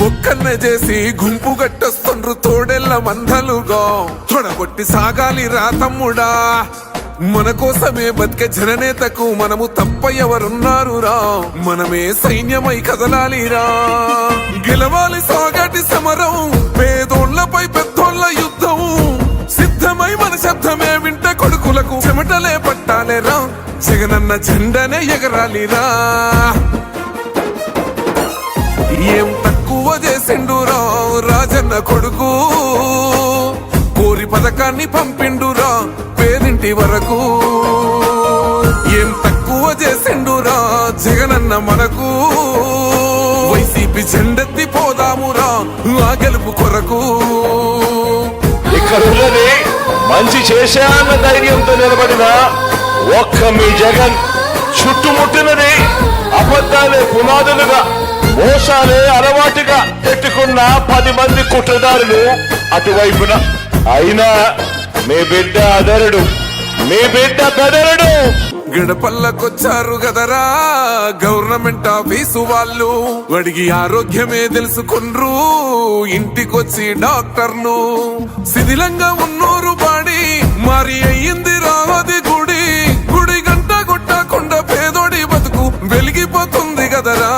ఒక్కన్నే చేసి గుంపు గట్టొస్తుండ్రు తోడెల్ల మందలుగా తొడగొట్టి సాగాలి రా తమ్ముడా మన కోసమే బతికే జననేతకు మనము తప్ప ఎవరున్నారు రా మనమే సైన్యమై కదలాలిరా గెలవాలి సాగటి సమరం పేదోళ్లపై పెద్దోళ్ల యుద్ధం సిద్ధమై మన శబ్దమే వింటే కొడుకులకు చెమటలే పట్టాలేరా జగనన్న జెండనే ఎగరాలిరా ఏం తక్కువ చేసిండురా రాజన్న కొడుకు కోరి పథకాన్ని పంపిండురా పేరింటి వరకు ఏం తక్కువ చేసిండురా జగనన్న మనకు వైసీపీ జెండెత్తి పోదామురా ఆ గెలుపు కొరకు ఇక్కడ ఉన్నది మంచి చేశాన్న ధైర్యంతో నిలబడిన ఒక్క మీ జగన్ చుట్టుముట్టినది అబద్ధాలే పునాదులుగా మోసాలే అలవాటుగా పెట్టుకున్న 10 మంది కుట్రదారులు అటువైపున అయినా మీ బిడ్డ అదరుడు మీ బిడ్డ బెదరుడు గడపల్లకొచ్చారు గదరా గవర్నమెంట్ ఆఫీసు వాళ్ళు అడిగి ఆరోగ్యమే తెలుసుకుండ్రు ఇంటికొచ్చి డాక్టర్ను శిథిలంగా ఉన్నోరు బాడి మరి అయ్యింది రావది గుడి గుడి గంట కొట్టకుండా పేదోడి బతుకు వెలిగిపోతుంది గదరా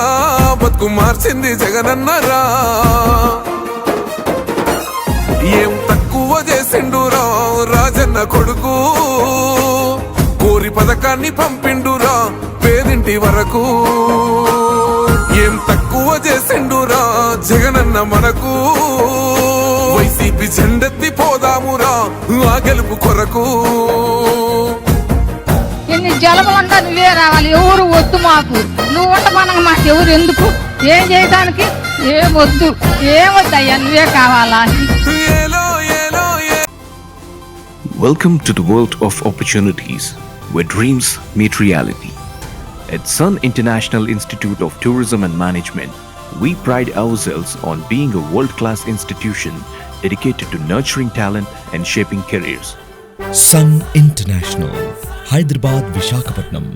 బతుకు మార్చింది జగనన్నరా ఏం తక్కువ చేసిండురా రాజన్న కొడుకు కోరి పథకాన్ని పంపిండురా పేదింటి వరకు ఏం తక్కువ చేసిండురా జగనన్న మనకు వైసీపీ జెండెత్తి పోదామురా ఆ గెలుపు కొరకు ఎన్ని జలములంతా నువ్వే రావాలి ఎవరు వద్దు మాకు నువ్వు ఉండమనగా మాకు ఎవరు ఎందుకు ఏం చేయడానికి ఏమొద్దు ఏమొద్దయ్యా నువ్వే కావాలా Welcome to the world of opportunities, where dreams meet reality. At Sun International Institute of Tourism and Management, we pride ourselves on being a world-class institution dedicated to nurturing talent and shaping careers. Sun International, Hyderabad, Visakhapatnam.